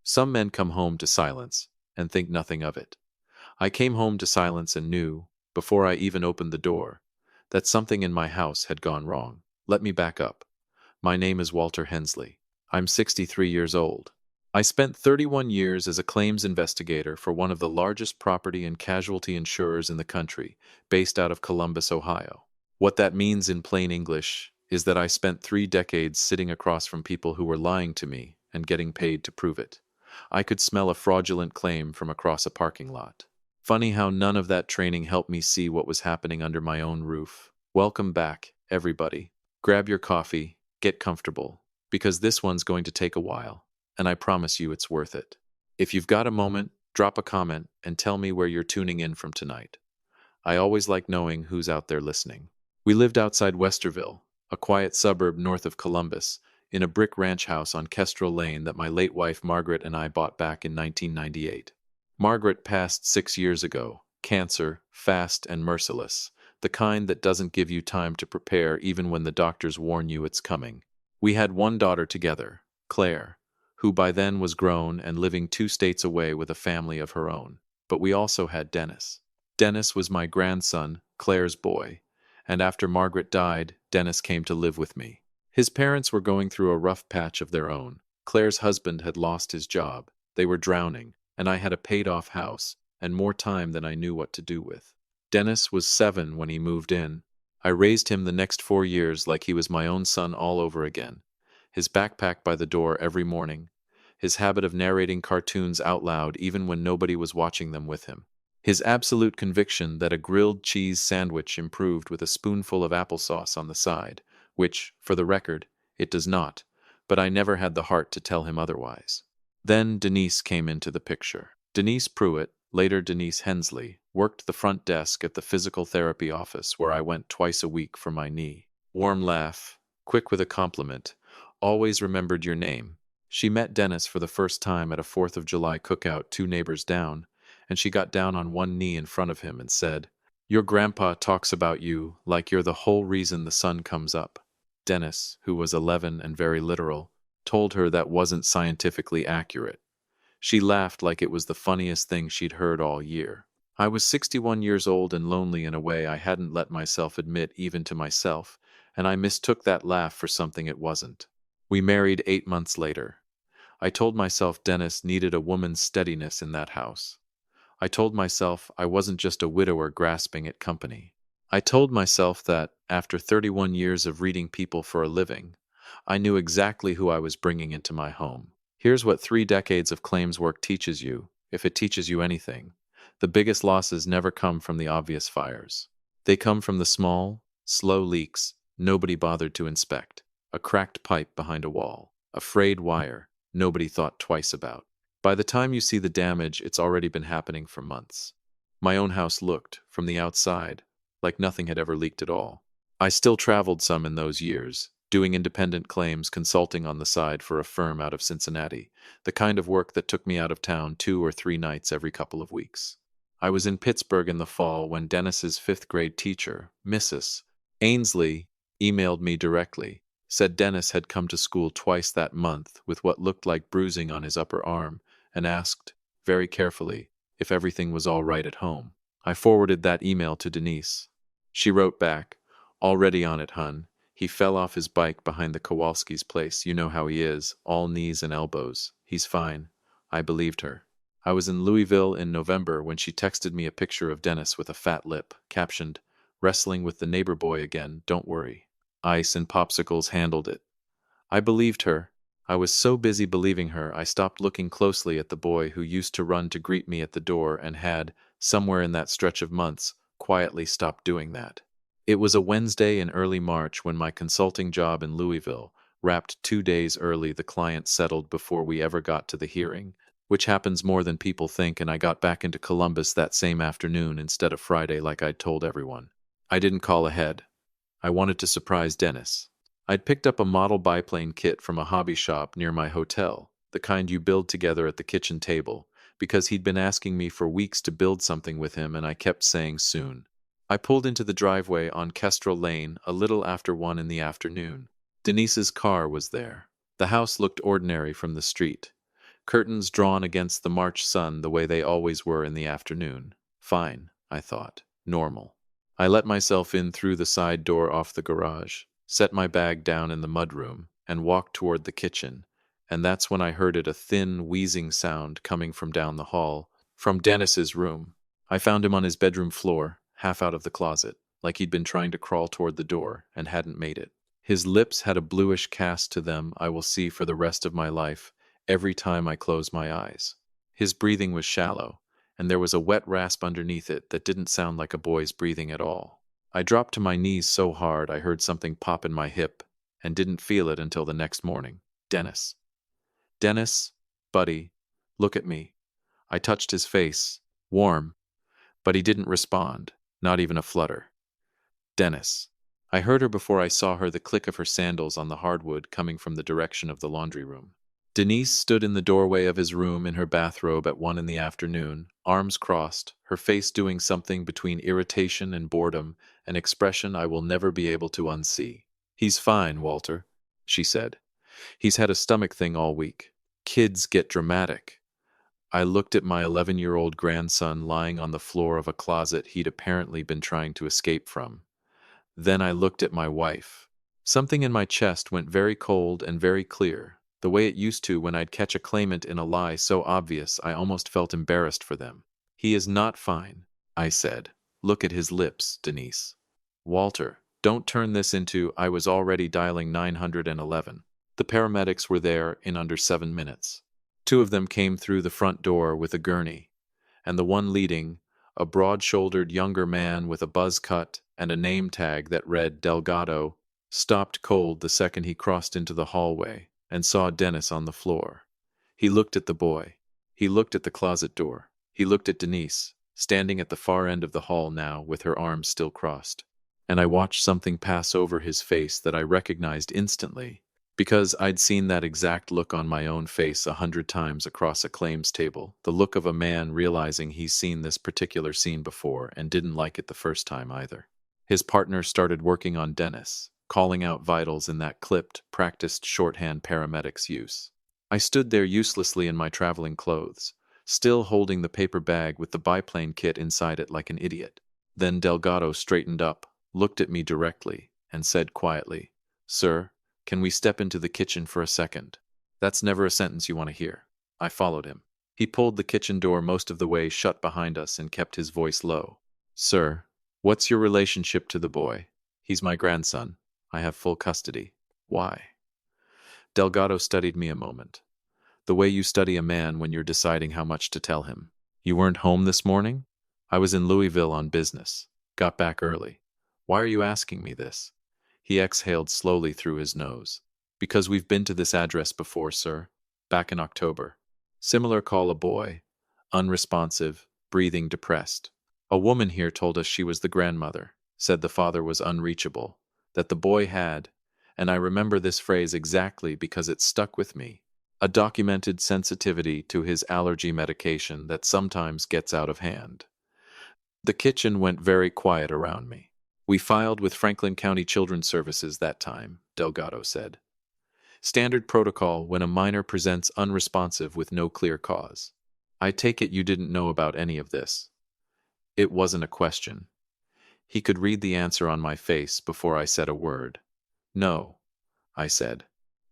Some men come home to silence and think nothing of it. I came home to silence and knew, before I even opened the door, that something in my house had gone wrong. Let me back up. My name is Walter Hensley. I'm 63 years old. I spent 31 years as a claims investigator for one of the largest property and casualty insurers in the country, based out of Columbus, Ohio. What that means in plain English is that I spent 3 decades sitting across from people who were lying to me and getting paid to prove it. I could smell a fraudulent claim from across a parking lot. Funny how none of that training helped me see what was happening under my own roof. Welcome back, everybody. Grab your coffee, get comfortable, because this one's going to take a while, and I promise you it's worth it. If you've got a moment, drop a comment and tell me where you're tuning in from tonight. I always like knowing who's out there listening. We lived outside Westerville, a quiet suburb north of Columbus, in a brick ranch house on Kestrel Lane that my late wife Margaret and I bought back in 1998. Margaret passed 6 years ago, cancer, fast and merciless, the kind that doesn't give you time to prepare even when the doctors warn you it's coming. We had one daughter together, Claire, who by then was grown and living 2 states away with a family of her own. But we also had Dennis. Dennis was my grandson, Claire's boy, and after Margaret died, Dennis came to live with me. His parents were going through a rough patch of their own. Claire's husband had lost his job, they were drowning, and I had a paid-off house and more time than I knew what to do with. Dennis was 7 when he moved in. I raised him the next 4 years like he was my own son all over again. His backpack by the door every morning, his habit of narrating cartoons out loud even when nobody was watching them with him, his absolute conviction that a grilled cheese sandwich improved with a spoonful of applesauce on the side, which, for the record, it does not, but I never had the heart to tell him otherwise. Then Denise came into the picture. Denise Pruitt, later Denise Hensley, worked the front desk at the physical therapy office where I went twice a week for my knee. Warm laugh, quick with a compliment, always remembered your name. She met Dennis for the first time at a 4th of July cookout 2 neighbors down, and she got down on one knee in front of him and said, "Your grandpa talks about you like you're the whole reason the sun comes up." Dennis, who was 11 and very literal, told her that wasn't scientifically accurate. She laughed like it was the funniest thing she'd heard all year. I was 61 years old and lonely in a way I hadn't let myself admit even to myself, and I mistook that laugh for something it wasn't. We married 8 months later. I told myself Dennis needed a woman's steadiness in that house. I told myself I wasn't just a widower grasping at company. I told myself that, after 31 years of reading people for a living, I knew exactly who I was bringing into my home. Here's what 3 decades of claims work teaches you, if it teaches you anything. The biggest losses never come from the obvious fires. They come from the small, slow leaks nobody bothered to inspect. A cracked pipe behind a wall, a frayed wire nobody thought twice about. By the time you see the damage, it's already been happening for months. My own house looked, from the outside, like nothing had ever leaked at all. I still traveled some in those years, doing independent claims consulting on the side for a firm out of Cincinnati, the kind of work that took me out of town 2 or 3 nights every couple of weeks. I was in Pittsburgh in the fall when Dennis's 5th-grade teacher, Mrs. Ainsley, emailed me directly, said Dennis had come to school twice that month with what looked like bruising on his upper arm, and asked, very carefully, if everything was all right at home. I forwarded that email to Denise. She wrote back, "Already on it, hun. He fell off his bike behind the Kowalski's place. You know how he is, all knees and elbows. He's fine." I believed her. I was in Louisville in November when she texted me a picture of Dennis with a fat lip, captioned, "Wrestling with the neighbor boy again, don't worry. Ice and popsicles handled it." I believed her. I was so busy believing her, I stopped looking closely at the boy who used to run to greet me at the door and had, somewhere in that stretch of months, quietly stopped doing that. It was a Wednesday in early March when my consulting job in Louisville wrapped 2 days early. The client settled before we ever got to the hearing, which happens more than people think, and I got back into Columbus that same afternoon instead of Friday like I'd told everyone. I didn't call ahead. I wanted to surprise Dennis. I'd picked up a model biplane kit from a hobby shop near my hotel, the kind you build together at the kitchen table, because he'd been asking me for weeks to build something with him and I kept saying soon. I pulled into the driveway on Kestrel Lane a little after 1 in the afternoon. Denise's car was there. The house looked ordinary from the street. Curtains drawn against the March sun the way they always were in the afternoon. Fine, I thought. Normal. I let myself in through the side door off the garage, set my bag down in the mudroom, and walked toward the kitchen, and that's when I heard it, a thin, wheezing sound coming from down the hall, from Dennis's room. I found him on his bedroom floor, half out of the closet, like he'd been trying to crawl toward the door and hadn't made it. His lips had a bluish cast to them I will see for the rest of my life, every time I close my eyes. His breathing was shallow, and there was a wet rasp underneath it that didn't sound like a boy's breathing at all. I dropped to my knees so hard I heard something pop in my hip, and didn't feel it until the next morning. Dennis. Dennis, buddy, look at me. I touched his face, warm, but he didn't respond, not even a flutter. Dennis. I heard her before I saw her, the click of her sandals on the hardwood coming from the direction of the laundry room. Denise stood in the doorway of his room in her bathrobe at 1 in the afternoon, arms crossed, her face doing something between irritation and boredom, an expression I will never be able to unsee. "He's fine, Walter," she said. "He's had a stomach thing all week. Kids get dramatic." I looked at my 11-year-old grandson lying on the floor of a closet he'd apparently been trying to escape from. Then I looked at my wife. Something in my chest went very cold and very clear, the way it used to when I'd catch a claimant in a lie so obvious I almost felt embarrassed for them. "He is not fine," I said. "Look at his lips, Denise." "Walter, don't turn this into—" I was already dialing 911. The paramedics were there in under 7 minutes. 2 of them came through the front door with a gurney, and the one leading, a broad-shouldered younger man with a buzz cut and a name tag that read Delgado, stopped cold the second he crossed into the hallway and saw Dennis on the floor. He looked at the boy. He looked at the closet door. He looked at Denise, standing at the far end of the hall now with her arms still crossed. And I watched something pass over his face that I recognized instantly, because I'd seen that exact look on my own face 100 times across a claims table, the look of a man realizing he's seen this particular scene before and didn't like it the first time either. His partner started working on Dennis, calling out vitals in that clipped, practiced shorthand paramedics use. I stood there uselessly in my traveling clothes, still holding the paper bag with the biplane kit inside it like an idiot. Then Delgado straightened up, looked at me directly, and said quietly, "Sir, can we step into the kitchen for a second?" That's never a sentence you want to hear. I followed him. He pulled the kitchen door most of the way shut behind us and kept his voice low. "Sir, what's your relationship to the boy?" "He's my grandson. I have full custody." "Why?" Delgado studied me a moment. "The way you study a man when you're deciding how much to tell him." "You weren't home this morning?" "I was in Louisville on business. Got back early." "Why are you asking me this?" He exhaled slowly through his nose. "Because we've been to this address before, sir. Back in October. Similar call, a boy. Unresponsive, breathing depressed. A woman here told us she was the grandmother, said the father was unreachable, that the boy had, and I remember this phrase exactly because it stuck with me, a documented sensitivity to his allergy medication that sometimes gets out of hand." The kitchen went very quiet around me. "We filed with Franklin County Children's Services that time," Delgado said. "Standard protocol when a minor presents unresponsive with no clear cause. I take it you didn't know about any of this." It wasn't a question. He could read the answer on my face before I said a word. "No," I said.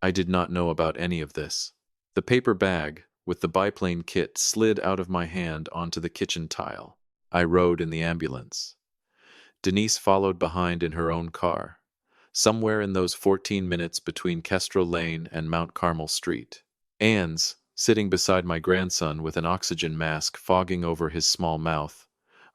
"I did not know about any of this." The paper bag with the biplane kit slid out of my hand onto the kitchen tile. I rode in the ambulance. Denise followed behind in her own car, somewhere in those 14 minutes between Kestrel Lane and Mount Carmel Street. Ann's, sitting beside my grandson with an oxygen mask fogging over his small mouth.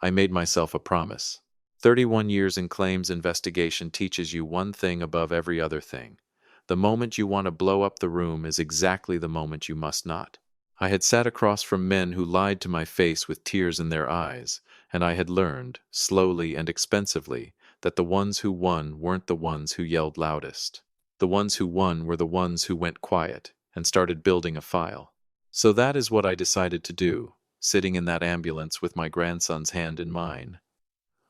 I made myself a promise. 31 years in claims investigation teaches you one thing above every other thing. The moment you want to blow up the room is exactly the moment you must not. I had sat across from men who lied to my face with tears in their eyes, and I had learned, slowly and expensively, that the ones who won weren't the ones who yelled loudest. The ones who won were the ones who went quiet and started building a file. So that is what I decided to do, sitting in that ambulance with my grandson's hand in mine.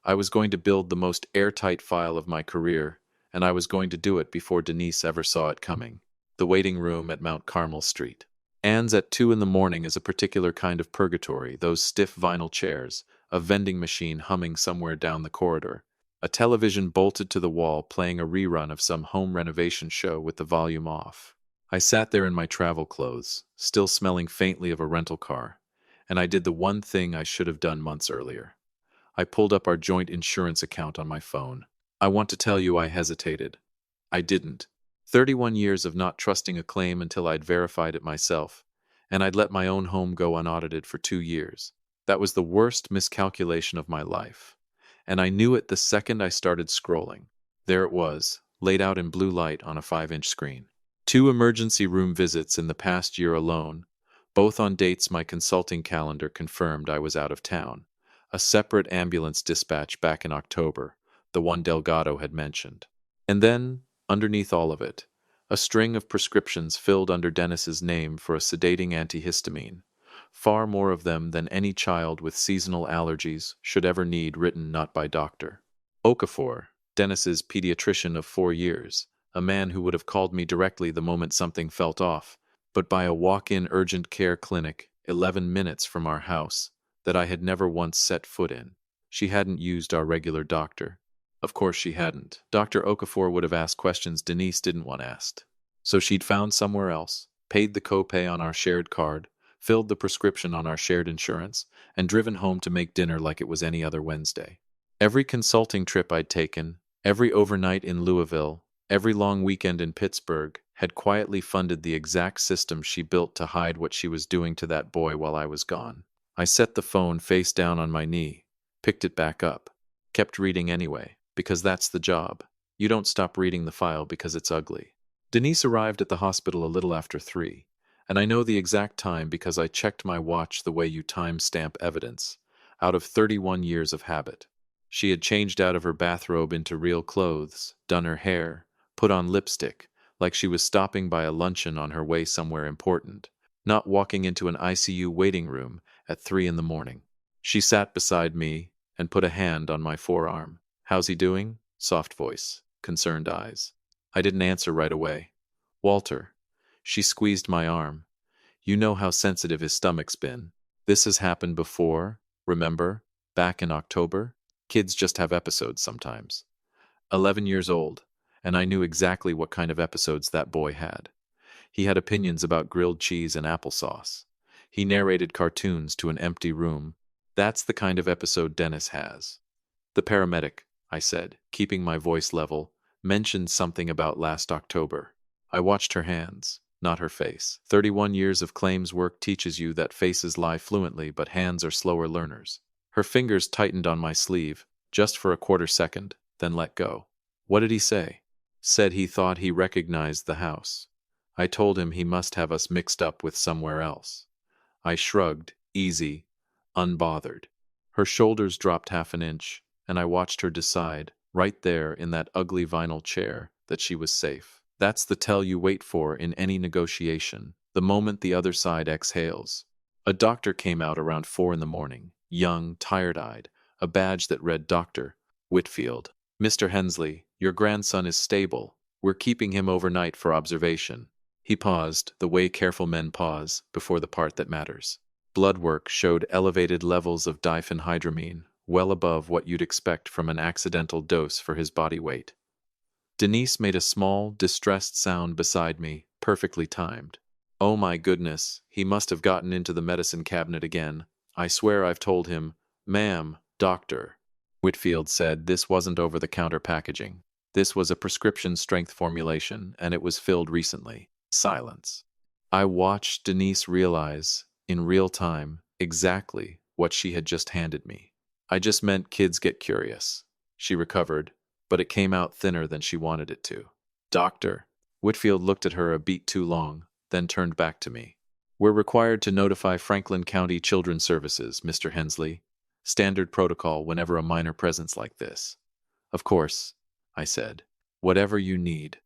I was going to build the most airtight file of my career, and I was going to do it before Denise ever saw it coming. The waiting room at Mount Carmel Street. Anne's at 2 in the morning is a particular kind of purgatory, those stiff vinyl chairs, a vending machine humming somewhere down the corridor, a television bolted to the wall playing a rerun of some home renovation show with the volume off. I sat there in my travel clothes, still smelling faintly of a rental car, and I did the one thing I should have done months earlier. I pulled up our joint insurance account on my phone. I want to tell you I hesitated. I didn't. 31 years of not trusting a claim until I'd verified it myself, and I'd let my own home go unaudited for 2 years. That was the worst miscalculation of my life. And I knew it the second I started scrolling. There it was, laid out in blue light on a 5-inch screen. 2 emergency room visits in the past year alone, both on dates my consulting calendar confirmed I was out of town. A separate ambulance dispatch back in October, the one Delgado had mentioned. And then, underneath all of it, a string of prescriptions filled under Dennis's name for a sedating antihistamine, far more of them than any child with seasonal allergies should ever need, written not by Dr. Okafor, Dennis's pediatrician of 4 years, a man who would have called me directly the moment something felt off, but by a walk-in urgent care clinic 11 minutes from our house that I had never once set foot in. She hadn't used our regular doctor. Of course she hadn't. Dr. Okafor would have asked questions Denise didn't want asked. So she'd found somewhere else, paid the copay on our shared card, filled the prescription on our shared insurance, and driven home to make dinner like it was any other Wednesday. Every consulting trip I'd taken, every overnight in Louisville, every long weekend in Pittsburgh, had quietly funded the exact system she built to hide what she was doing to that boy while I was gone. I set the phone face down on my knee, picked it back up, kept reading anyway, because that's the job. You don't stop reading the file because it's ugly. Denise arrived at the hospital a little after 3, and I know the exact time because I checked my watch the way you time-stamp evidence, out of 31 years of habit. She had changed out of her bathrobe into real clothes, done her hair, put on lipstick, like she was stopping by a luncheon on her way somewhere important, not walking into an ICU waiting room at 3 in the morning. She sat beside me and put a hand on my forearm. "How's he doing?" Soft voice, concerned eyes. I didn't answer right away. "Walter." She squeezed my arm. "You know how sensitive his stomach's been. This has happened before, remember? Back in October? Kids just have episodes sometimes." 11 years old, and I knew exactly what kind of episodes that boy had. He had opinions about grilled cheese and applesauce. He narrated cartoons to an empty room. That's the kind of episode Dennis has. "The paramedic," I said, keeping my voice level, "mentioned something about last October." I watched her hands, not her face. 31 years of claims work teaches you that faces lie fluently, but hands are slower learners. Her fingers tightened on my sleeve, just for a quarter second, then let go. "What did he say?" "Said he thought he recognized the house. I told him he must have us mixed up with somewhere else." I shrugged, easy, unbothered. Her shoulders dropped half an inch, and I watched her decide, right there in that ugly vinyl chair, that she was safe. That's the tell you wait for in any negotiation, the moment the other side exhales. A doctor came out around 4 in the morning, young, tired-eyed, a badge that read Dr. Whitfield. "Mr. Hensley, your grandson is stable. We're keeping him overnight for observation." He paused, the way careful men pause, before the part that matters. Blood work showed elevated levels of diphenhydramine, well above what you'd expect from an accidental dose for his body weight. Denise made a small, distressed sound beside me, perfectly timed. "Oh my goodness, he must have gotten into the medicine cabinet again. I swear I've told him." "Ma'am, doctor," Whitfield said, "this wasn't over-the-counter packaging. This was a prescription-strength formulation, and it was filled recently." Silence. I watched Denise realize, in real time, exactly what she had just handed me. "I just meant kids get curious." She recovered, but it came out thinner than she wanted it to. "Doctor." Whitfield looked at her a beat too long, then turned back to me. "We're required to notify Franklin County Children's Services, Mr. Hensley. Standard protocol whenever a minor presence like this." "Of course," I said. "Whatever you need."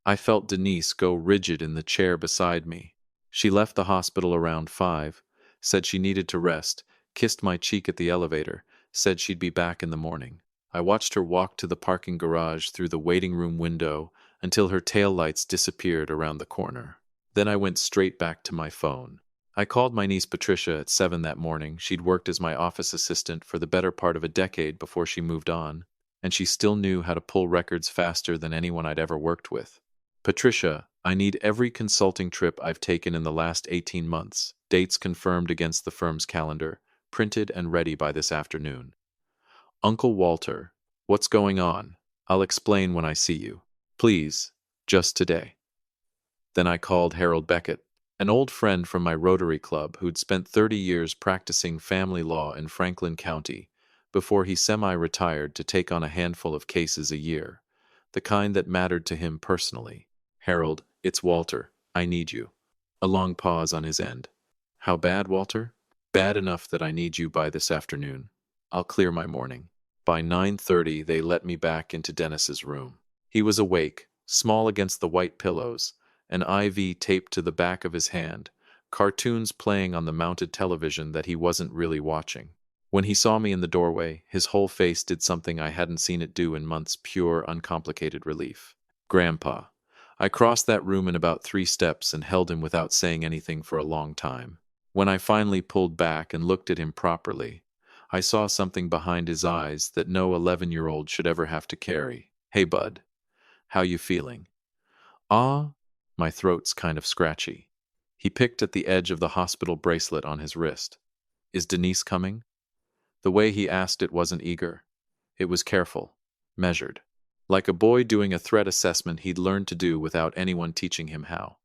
I felt Denise go rigid in the chair beside me. She left the hospital around 5, said she needed to rest, kissed my cheek at the elevator, said she'd be back in the morning. I watched her walk to the parking garage through the waiting room window until her taillights disappeared around the corner. Then I went straight back to my phone. I called my niece Patricia at 7 that morning. She'd worked as my office assistant for the better part of a decade before she moved on, and she still knew how to pull records faster than anyone I'd ever worked with. Patricia, I need every consulting trip I've taken in the last 18 months, dates confirmed against the firm's calendar, printed and ready by this afternoon. Uncle Walter, what's going on? I'll explain when I see you. Please, just today. Then I called Harold Beckett, an old friend from my Rotary Club who'd spent 30 years practicing family law in Franklin County before he semi-retired to take on a handful of cases a year, the kind that mattered to him personally. Harold, it's Walter. I need you. A long pause on his end. How bad, Walter? Bad enough that I need you by this afternoon. I'll clear my morning. By 9:30, they let me back into Dennis's room. He was awake, small against the white pillows, an IV taped to the back of his hand, cartoons playing on the mounted television that he wasn't really watching. When he saw me in the doorway, his whole face did something I hadn't seen it do in months, pure, uncomplicated relief. Grandpa. I crossed that room in about 3 steps and held him without saying anything for a long time. When I finally pulled back and looked at him properly, I saw something behind his eyes that no 11-year-old should ever have to carry. Hey, bud. How you feeling? Ah, my throat's kind of scratchy. He picked at the edge of the hospital bracelet on his wrist. Is Denise coming? The way he asked it wasn't eager. It was careful, measured. Like a boy doing a threat assessment he'd learned to do without anyone teaching him how.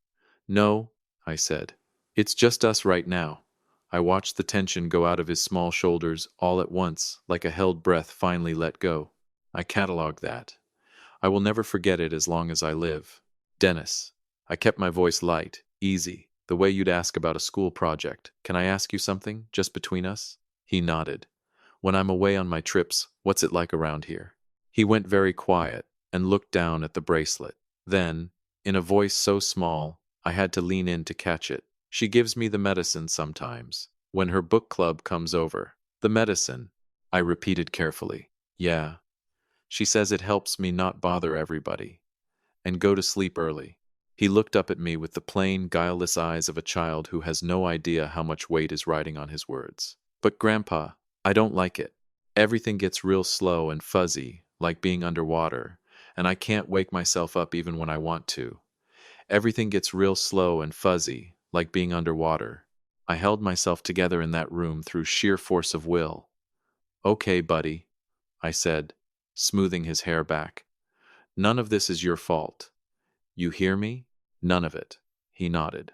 No, I said. It's just us right now. I watched the tension go out of his small shoulders all at once, like a held breath finally let go. I cataloged that. I will never forget it as long as I live. Dennis. I kept my voice light, easy, the way you'd ask about a school project. Can I ask you something, just between us? He nodded. When I'm away on my trips, what's it like around here? He went very quiet and looked down at the bracelet. Then, in a voice so small, I had to lean in to catch it. She gives me the medicine sometimes, when her book club comes over. The medicine, I repeated carefully. Yeah. She says it helps me not bother everybody. And go to sleep early. He looked up at me with the plain, guileless eyes of a child who has no idea how much weight is riding on his words. But Grandpa, I don't like it. Everything gets real slow and fuzzy, like being underwater, and I can't wake myself up even when I want to. Everything gets real slow and fuzzy, like being underwater. I held myself together in that room through sheer force of will. Okay, buddy, I said, smoothing his hair back. None of this is your fault. You hear me? None of it. He nodded,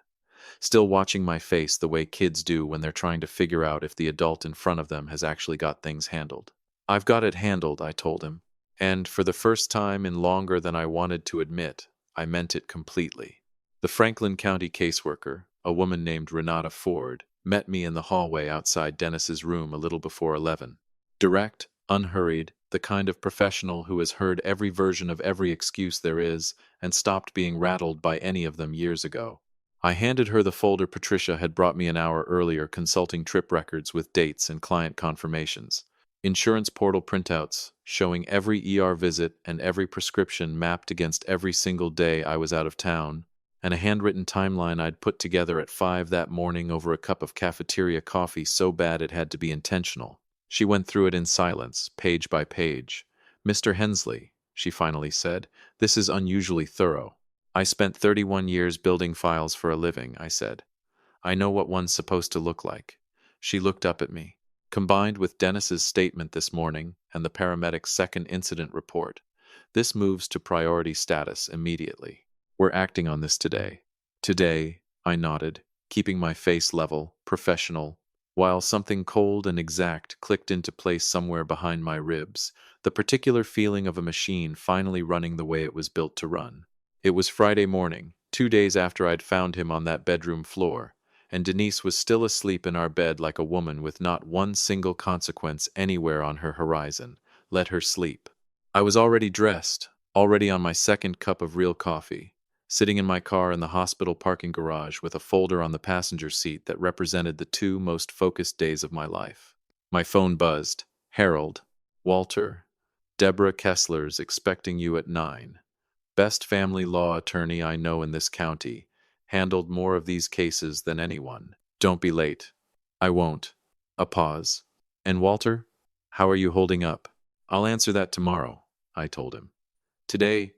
still watching my face the way kids do when they're trying to figure out if the adult in front of them has actually got things handled. I've got it handled, I told him. And for the first time in longer than I wanted to admit, I meant it completely. The Franklin County caseworker, a woman named Renata Ford, met me in the hallway outside Dennis's room a little before 11. Direct, unhurried, the kind of professional who has heard every version of every excuse there is and stopped being rattled by any of them years ago. I handed her the folder Patricia had brought me an hour earlier, consulting trip records with dates and client confirmations. Insurance portal printouts showing every ER visit and every prescription mapped against every single day I was out of town, and a handwritten timeline I'd put together at 5 that morning over a cup of cafeteria coffee so bad it had to be intentional. She went through it in silence, page by page. Mr. Hensley, she finally said, this is unusually thorough. I spent 31 years building files for a living, I said. I know what one's supposed to look like. She looked up at me. Combined with Dennis's statement this morning and the paramedic's second incident report, this moves to priority status immediately. We're acting on this today. Today, I nodded, keeping my face level, professional, while something cold and exact clicked into place somewhere behind my ribs, the particular feeling of a machine finally running the way it was built to run. It was Friday morning, 2 days after I'd found him on that bedroom floor, and Denise was still asleep in our bed like a woman with not one single consequence anywhere on her horizon. Let her sleep. I was already dressed, already on my second cup of real coffee, sitting in my car in the hospital parking garage with a folder on the passenger seat that represented the 2 most focused days of my life. My phone buzzed. Harold, Walter, Deborah Kessler's expecting you at 9. Best family law attorney I know in this county. handled more of these cases than anyone. Don't be late. I won't. A pause. And Walter? How are you holding up? I'll answer that tomorrow, I told him. Today,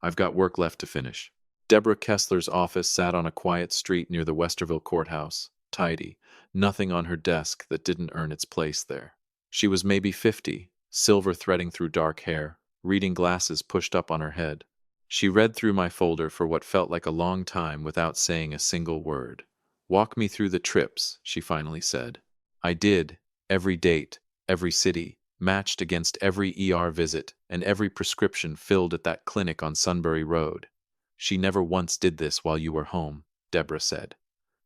I've got work left to finish. Deborah Kessler's office sat on a quiet street near the Westerville courthouse, tidy, nothing on her desk that didn't earn its place there. She was maybe 50, silver threading through dark hair, reading glasses pushed up on her head. She read through my folder for what felt like a long time without saying a single word. Walk me through the trips, she finally said. I did, every date, every city, matched against every ER visit and every prescription filled at that clinic on Sunbury Road. She never once did this while you were home, Deborah said.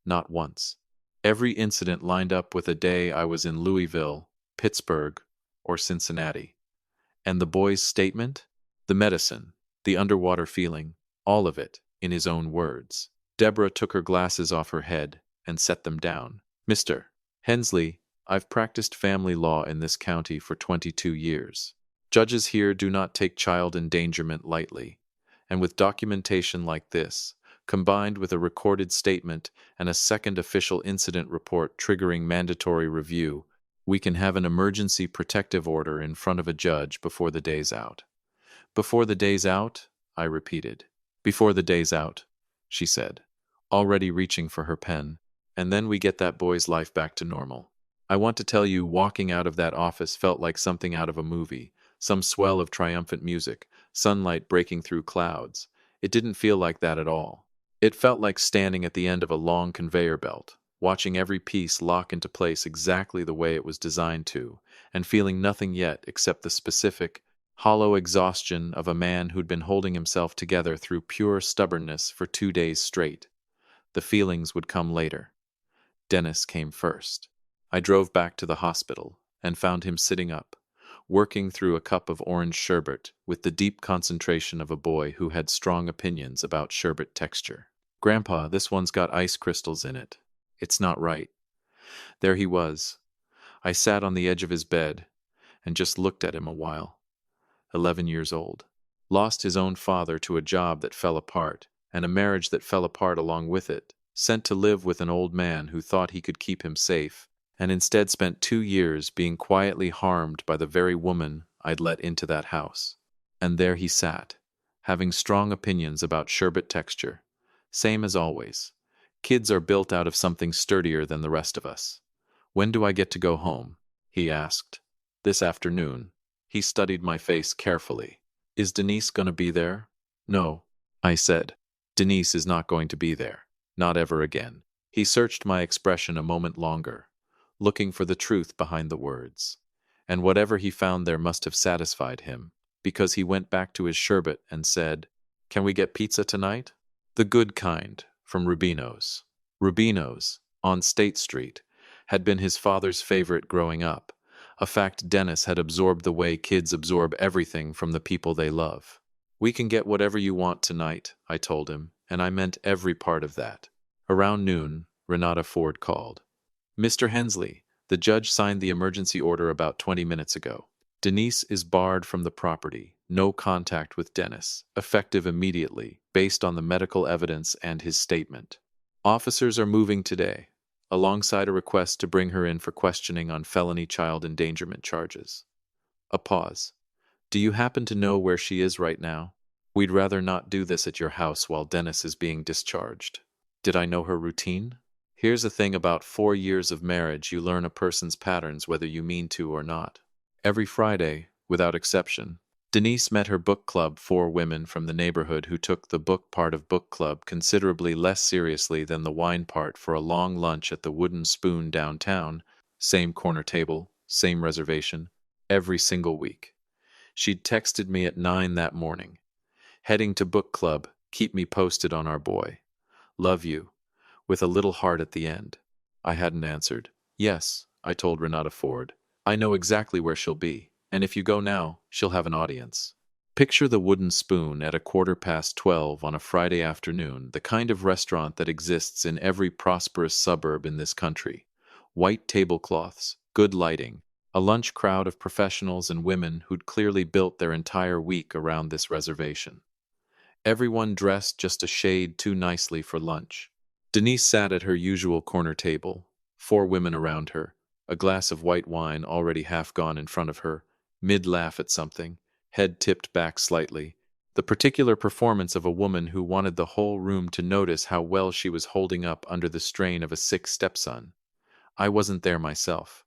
Not once. Every incident lined up with a day I was in Louisville, Pittsburgh, or Cincinnati. And the boy's statement? The medicine, the underwater feeling, all of it, in his own words. Deborah took her glasses off her head and set them down. Mr. Hensley, I've practiced family law in this county for 22 years. Judges here do not take child endangerment lightly. And with documentation like this, combined with a recorded statement and a second official incident report triggering mandatory review, we can have an emergency protective order in front of a judge before the day's out. Before the day's out? I repeated. Before the day's out, she said, already reaching for her pen. And then we get that boy's life back to normal. I want to tell you, walking out of that office felt like something out of a movie, some swell of triumphant music, sunlight breaking through clouds. It didn't feel like that at all. It felt like standing at the end of a long conveyor belt, watching every piece lock into place exactly the way it was designed to, and feeling nothing yet except the specific, hollow exhaustion of a man who'd been holding himself together through pure stubbornness for 2 days straight. The feelings would come later. Dennis came first. I drove back to the hospital and found him sitting up, working through a cup of orange sherbet with the deep concentration of a boy who had strong opinions about sherbet texture. Grandpa, this one's got ice crystals in it. It's not right. There he was. I sat on the edge of his bed and just looked at him a while. 11 years old. Lost his own father to a job that fell apart, and a marriage that fell apart along with it. Sent to live with an old man who thought he could keep him safe, and instead spent 2 years being quietly harmed by the very woman I'd let into that house. And there he sat, having strong opinions about sherbet texture. Same as always. Kids are built out of something sturdier than the rest of us. When do I get to go home? He asked. This afternoon. He studied my face carefully. Is Denise going to be there? No, I said. Denise is not going to be there. Not ever again. He searched my expression a moment longer, looking for the truth behind the words. And whatever he found there must have satisfied him, because he went back to his sherbet and said, Can we get pizza tonight? The good kind, from Rubino's. Rubino's, on State Street, had been his father's favorite growing up, a fact Dennis had absorbed the way kids absorb everything from the people they love. We can get whatever you want tonight, I told him, and I meant every part of that. Around noon, Renata Ford called. Mr. Hensley, the judge signed the emergency order about 20 minutes ago. Denise is barred from the property, no contact with Dennis, effective immediately, based on the medical evidence and his statement. Officers are moving today, alongside a request to bring her in for questioning on felony child endangerment charges. A pause. Do you happen to know where she is right now? We'd rather not do this at your house while Dennis is being discharged. Did I know her routine? Here's the thing about 4 years of marriage, you learn a person's patterns whether you mean to or not. Every Friday, without exception, Denise met her book club 4 women from the neighborhood who took the book part of book club considerably less seriously than the wine part for a long lunch at the Wooden Spoon downtown, same corner table, same reservation, every single week. She'd texted me at 9 that morning. Heading to book club, keep me posted on our boy. Love you. With a little heart at the end. I hadn't answered. Yes, I told Renata Ford. I know exactly where she'll be, and if you go now, she'll have an audience. Picture the Wooden Spoon at 12:15 on a Friday afternoon, the kind of restaurant that exists in every prosperous suburb in this country. White tablecloths, good lighting, a lunch crowd of professionals and women who'd clearly built their entire week around this reservation. everyone dressed just a shade too nicely for lunch. Denise sat at her usual corner table, 4 women around her, a glass of white wine already half gone in front of her, mid-laugh at something, head tipped back slightly, the particular performance of a woman who wanted the whole room to notice how well she was holding up under the strain of a sick stepson. I wasn't there myself.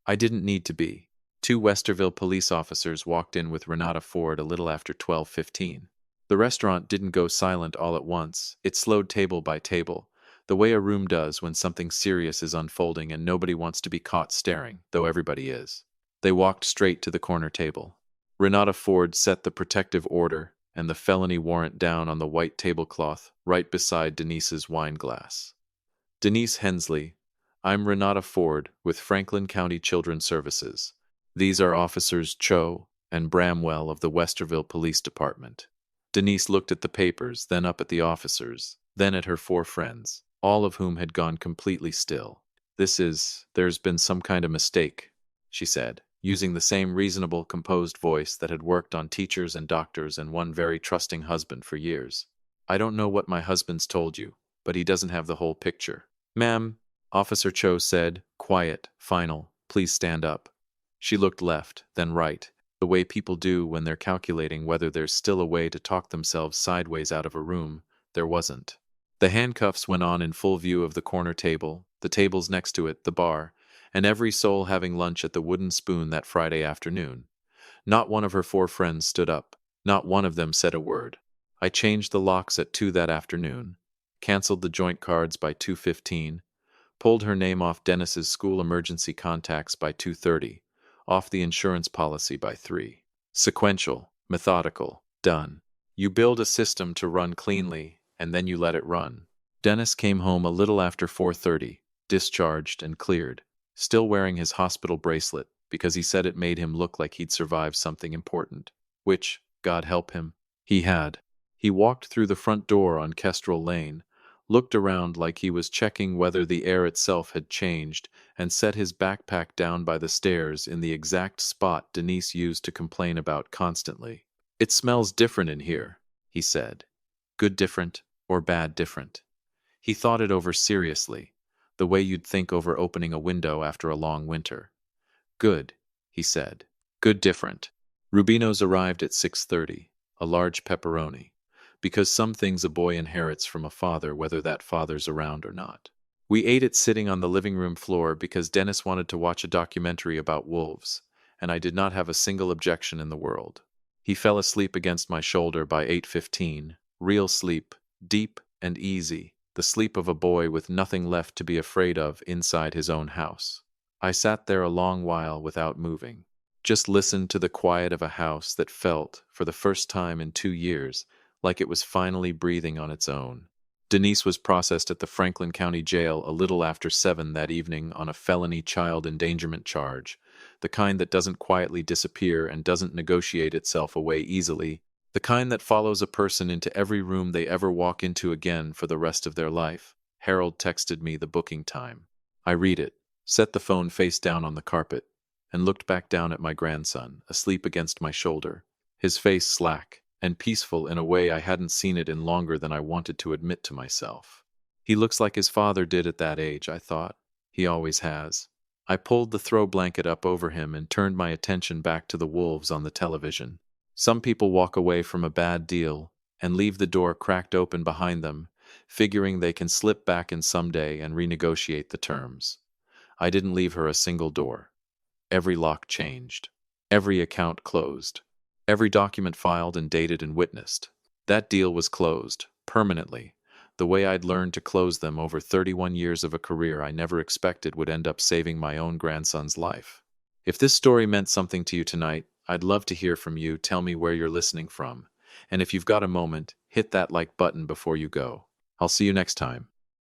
I didn't need to be. 2 Westerville police officers walked in with Renata Ford a little after 12:15. The restaurant didn't go silent all at once. It slowed table by table, the way a room does when something serious is unfolding and nobody wants to be caught staring, though everybody is. They walked straight to the corner table. Renata Ford set the protective order and the felony warrant down on the white tablecloth right beside Denise's wine glass. Denise Hensley, I'm Renata Ford with Franklin County Children's Services. These are Officers Cho and Bramwell of the Westerville Police Department. Denise looked at the papers, then up at the officers, then at her 4 friends, all of whom had gone completely still. There's been some kind of mistake, she said, using the same reasonable, composed voice that had worked on teachers and doctors and one very trusting husband for years. I don't know what my husband's told you, but he doesn't have the whole picture. Ma'am, Officer Cho said, quiet, final, please stand up. She looked left, then right, the way people do when they're calculating whether there's still a way to talk themselves sideways out of a room. There wasn't. The handcuffs went on in full view of the corner table, the tables next to it, the bar, and every soul having lunch at the Wooden Spoon that Friday afternoon. Not one of her 4 friends stood up. Not one of them said a word. I changed the locks at 2 that afternoon, canceled the joint cards by 2:15, pulled her name off Dennis's school emergency contacts by 2:30, off the insurance policy by 3. Sequential, methodical, done. You build a system to run cleanly, and then you let it run. Dennis came home a little after 4:30, discharged and cleared, still wearing his hospital bracelet because he said it made him look like he'd survived something important, which, God help him, he had. He walked through the front door on Kestrel Lane, looked around like he was checking whether the air itself had changed, and set his backpack down by the stairs in the exact spot Denise used to complain about constantly. It smells different in here, he said. Good different or bad different. He thought it over seriously, the way you'd think over opening a window after a long winter. Good, he said. Good different. Rubino's arrived at 6:30, a large pepperoni, because some things a boy inherits from a father whether that father's around or not. We ate it sitting on the living room floor because Dennis wanted to watch a documentary about wolves, and I did not have a single objection in the world. He fell asleep against my shoulder by 8:15, real sleep, deep and easy, the sleep of a boy with nothing left to be afraid of inside his own house. I sat there a long while without moving, just listened to the quiet of a house that felt, for the first time in 2 years, like it was finally breathing on its own. Denise was processed at the Franklin County Jail a little after 7 that evening on a felony child endangerment charge, the kind that doesn't quietly disappear and doesn't negotiate itself away easily, the kind that follows a person into every room they ever walk into again for the rest of their life. Harold texted me the booking time. I read it, set the phone face down on the carpet, and looked back down at my grandson, asleep against my shoulder, his face slack and peaceful in a way I hadn't seen it in longer than I wanted to admit to myself. He looks like his father did at that age, I thought. He always has. I pulled the throw blanket up over him and turned my attention back to the wolves on the television. Some people walk away from a bad deal and leave the door cracked open behind them, figuring they can slip back in someday and renegotiate the terms. I didn't leave her a single door. Every lock changed. Every account closed. Every document filed and dated and witnessed. That deal was closed, permanently, the way I'd learned to close them over 31 years of a career I never expected would end up saving my own grandson's life. If this story meant something to you tonight, I'd love to hear from you. Tell me where you're listening from. And if you've got a moment, hit that like button before you go. I'll see you next time.